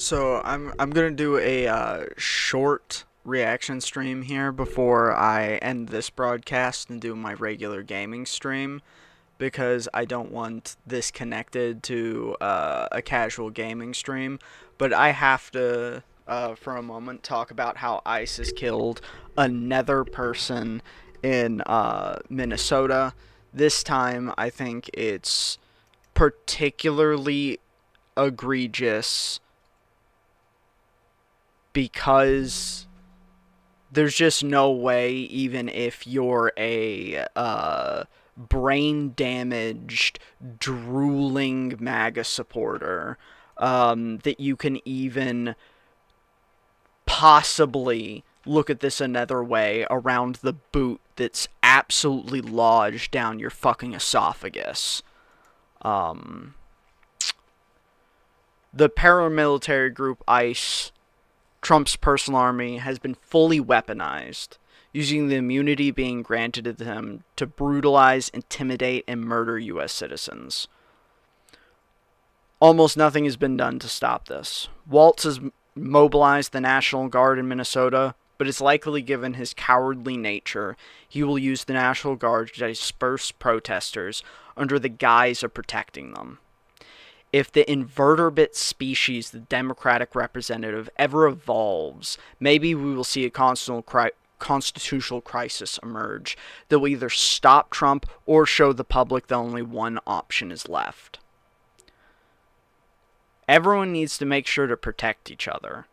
So I'm gonna do a short reaction stream here before I end this broadcast and do my regular gaming stream because I don't want this connected to a casual gaming stream. But I have to, for a moment, talk about how ICE killed another person in Minnesota. This time, I think it's particularly egregious because there's just no way, even if you're a brain damaged, drooling MAGA supporter, that you can even possibly look at this another way around the boot that's absolutely lodged down your fucking esophagus. Um, the paramilitary group ICE, Trump's personal army, has been fully weaponized, using the immunity being granted to them to brutalize, intimidate, and murder U.S. citizens. Almost nothing has been done to stop this. Waltz has mobilized the National Guard in Minnesota, but it's likely, given his cowardly nature, he will use the National Guard to disperse protesters under the guise of protecting them. If the invertebrate species, the Democratic representative, ever evolves, maybe we will see a constitutional crisis emerge that will either stop Trump or show the public that only one option is left. Everyone needs to make sure to protect each other.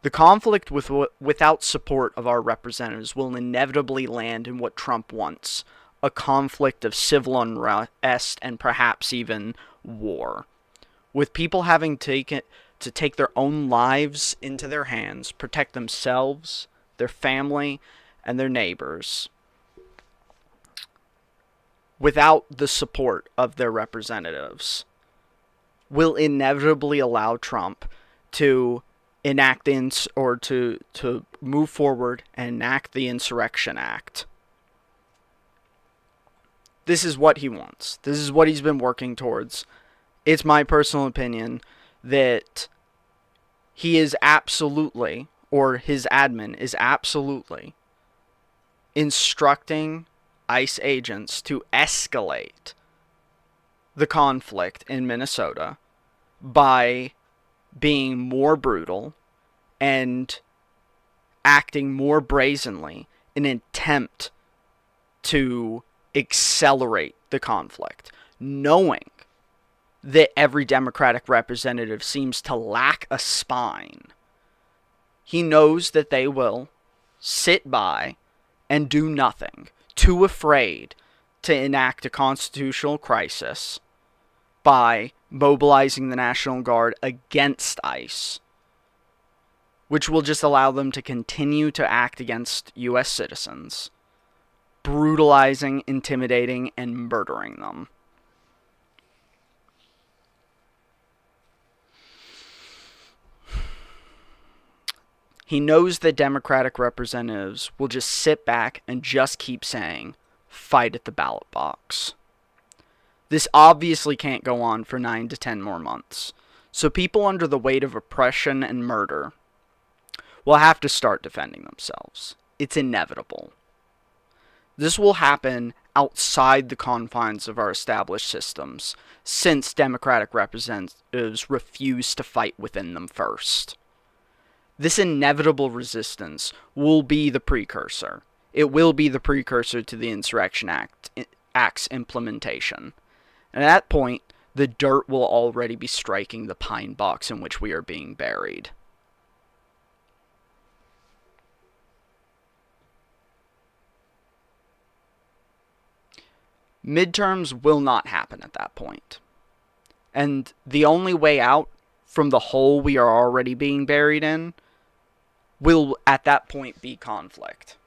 The conflict without support of our representatives will inevitably land in what Trump wants, a conflict of civil unrest and perhaps even war, with people having to take their own lives into their hands, protect themselves, their family, and their neighbors, without the support of their representatives, will inevitably allow Trump to enact to move forward and enact the Insurrection Act. This is what he wants. This is what he's been working towards. It's my personal opinion that he is absolutely, or his admin is absolutely, instructing ICE agents to escalate the conflict in Minnesota by being more brutal and acting more brazenly in an attempt to accelerate the conflict, knowing that every Democratic representative seems to lack a spine. He knows that they will sit by and do nothing, too afraid to enact a constitutional crisis by mobilizing the National Guard against ICE, which will just allow them to continue to act against U.S. citizens, brutalizing, intimidating, and murdering them. He knows that Democratic representatives will just sit back and just keep saying, fight at the ballot box. This obviously can't go on for 9 to 10 more months, so people under the weight of oppression and murder will have to start defending themselves. It's inevitable. This will happen outside the confines of our established systems, since Democratic representatives refuse to fight within them first. This inevitable resistance will be the precursor. It will be the precursor to the Insurrection Act's implementation. And at that point, the dirt will already be striking the pine box in which we are being buried. Midterms will not happen at that point. And the only way out from the hole we are already being buried in will at that point be conflict.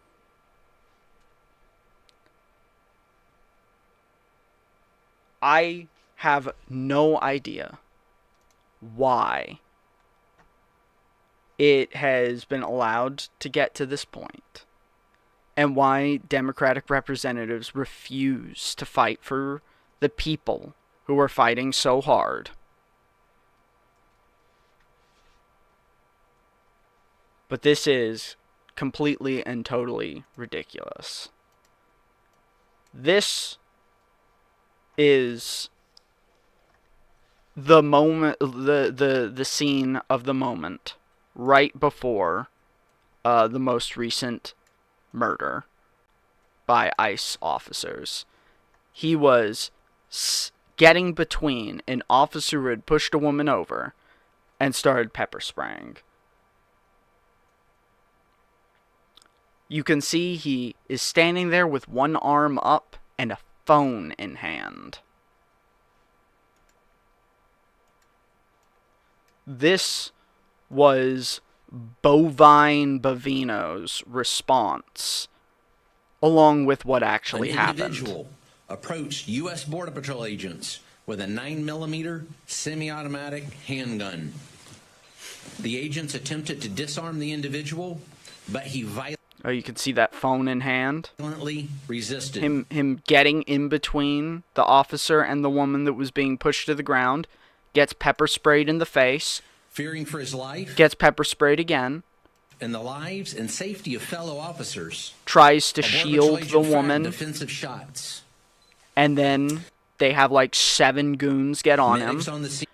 I have no idea why it has been allowed to get to this point, and why Democratic representatives refuse to fight for the people who are fighting so hard. But this is completely and totally ridiculous. This is the moment, the scene of the moment right before the most recent murder by ICE officers. He was getting between an officer who had pushed a woman over and started pepper spraying. You can see he is standing there with one arm up and a phone in hand. This was Bovino's response, along with what actually happened. An individual approached U.S. Border Patrol agents with a 9mm semi-automatic handgun. The agents attempted to disarm the individual, but he violently you can see that phone in hand. Resisted. Him getting in between the officer and the woman that was being pushed to the ground, gets pepper sprayed in the face. Fearing for his life. Gets pepper sprayed again. And the lives and safety of fellow officers. Tries to shield the woman. Defensive shots. And then they have like 7 goons get on him. On the scene.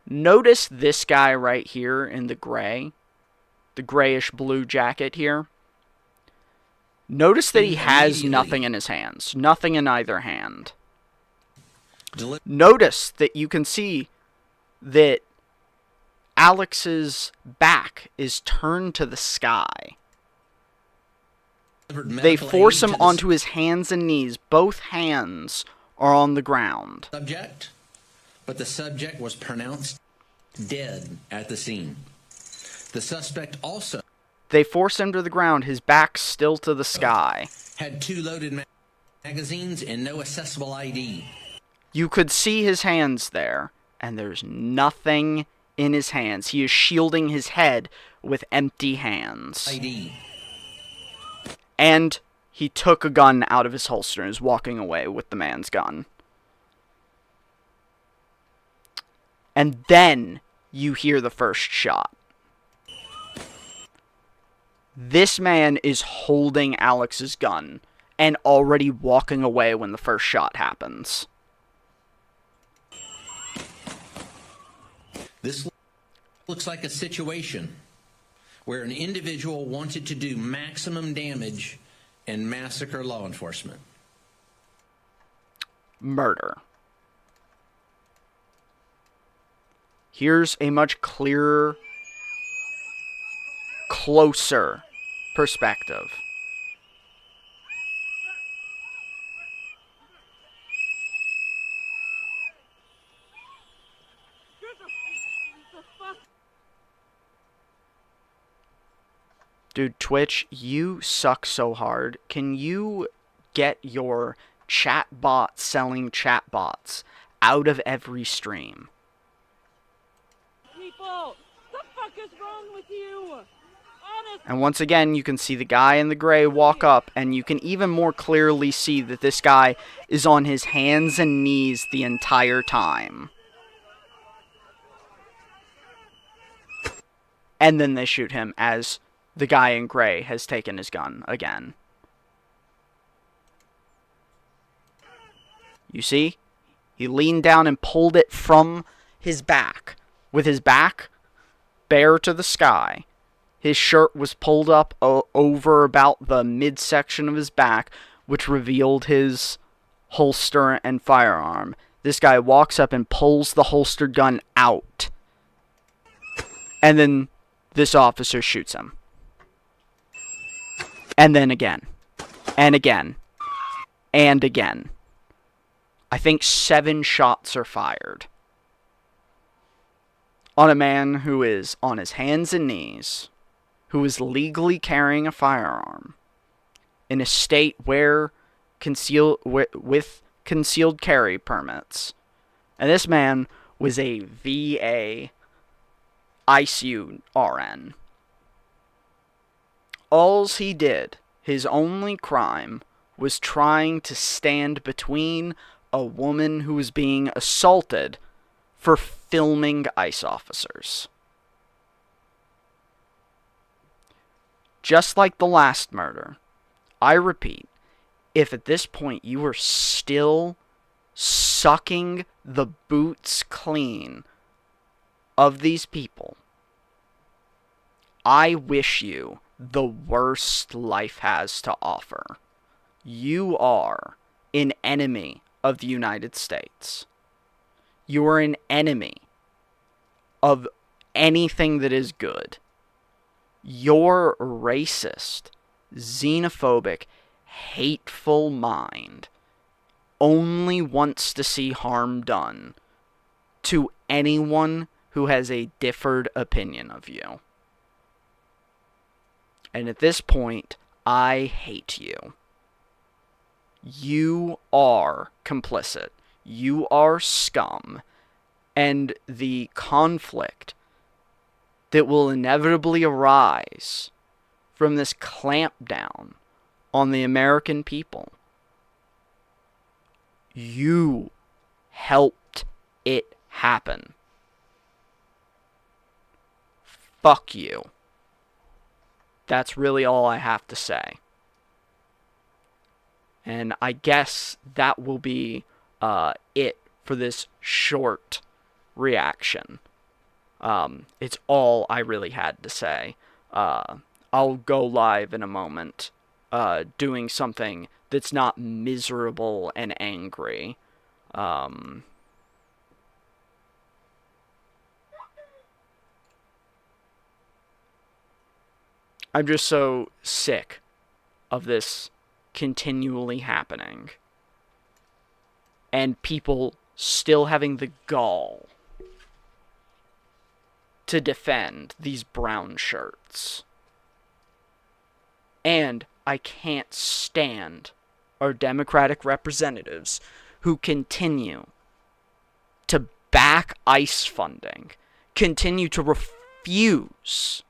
Notice this guy right here in the gray. The grayish blue jacket here. Notice that he has nothing in his hands. Nothing in either hand. Notice that you can see that Alex's back is turned to the sky. They force him onto his hands and knees. Both hands are on the ground. Subject, but the subject was pronounced dead at the scene. The suspect also... They force him to the ground, his back's still to the sky. Had 2 loaded magazines and no accessible ID. You could see his hands there, and there's nothing in his hands. He is shielding his head with empty hands. ID. And he took a gun out of his holster and is walking away with the man's gun. And then you hear the first shot. This man is holding Alex's gun and already walking away when the first shot happens. This looks like a situation where an individual wanted to do maximum damage and massacre law enforcement. Murder. Here's a much clearer, closer perspective. Dude, Twitch, you suck so hard. Can you get your chatbot selling chatbots out of every stream? People, the fuck is wrong with you? Honest. And once again, you can see the guy in the gray walk up, and you can even more clearly see that this guy is on his hands and knees the entire time. And then they shoot him as the guy in gray has taken his gun again. You see? He leaned down and pulled it from his back. With his back bare to the sky. His shirt was pulled up over about the midsection of his back, which revealed his holster and firearm. This guy walks up and pulls the holstered gun out. And then this officer shoots him. And then again. And again. And again. I think 7 shots are fired. On a man who is on his hands and knees, who is legally carrying a firearm, in a state where with concealed carry permits. And this man was a VA ICU RN. Alls he did, his only crime, was trying to stand between a woman who was being assaulted for filming ICE officers. just like the last murder, I repeat, if at this point you are still sucking the boots clean of these people, I wish you the worst life has to offer. You are an enemy of the United States. You are an enemy of anything that is good. Your racist, xenophobic, hateful mind only wants to see harm done to anyone who has a differed opinion of you. And at this point, I hate you. You are complicit. You are scum. And the conflict that will inevitably arise from this clampdown on the American people, you helped it happen. Fuck you. That's really all I have to say. And I guess that will be it for this short reaction. It's all I really had to say. I'll go live in a moment, doing something that's not miserable and angry. I'm just so sick of this continually happening. And people still having the gall to defend these brown shirts. And I can't stand our Democratic representatives who continue to back ICE funding, continue to refuse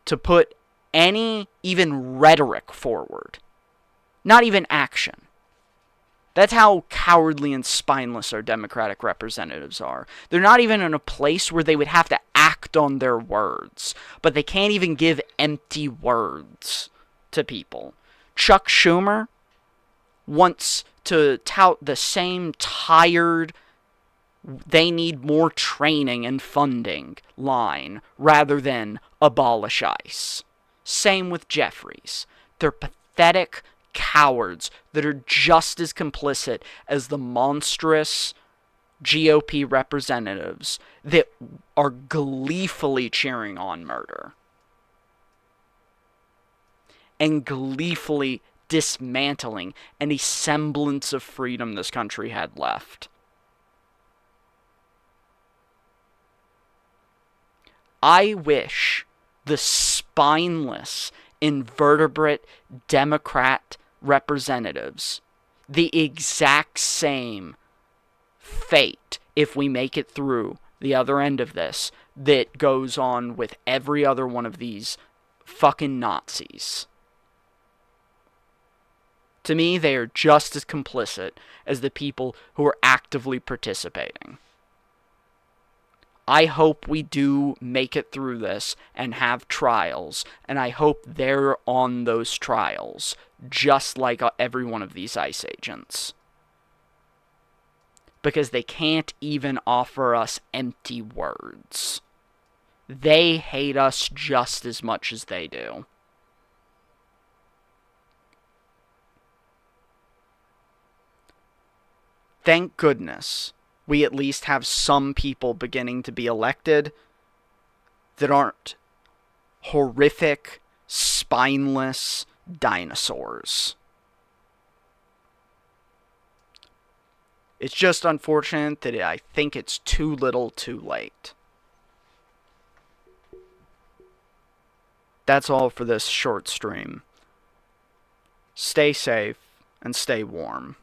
to put any even rhetoric forward, not even action. That's how cowardly and spineless our Democratic representatives are. They're not even in a place where they would have to act on their words, but they can't even give empty words to people. Chuck Schumer wants to tout the same tired, they need more training and funding line rather than abolish ICE. Same with Jeffries. They're pathetic cowards that are just as complicit as the monstrous GOP representatives that are gleefully cheering on murder and gleefully dismantling any semblance of freedom this country had left. I wish the spineless, invertebrate Democrat representatives the exact same fate, if we make it through the other end of this, that goes on with every other one of these fucking Nazis. To me, they are just as complicit as the people who are actively participating. I hope we do make it through this and have trials, and I hope they're on those trials, just like every one of these ICE agents. Because they can't even offer us empty words. They hate us just as much as they do. Thank goodness we at least have some people beginning to be elected that aren't horrific, spineless dinosaurs. It's just unfortunate that I think it's too little too late. That's all for this short stream. Stay safe and stay warm.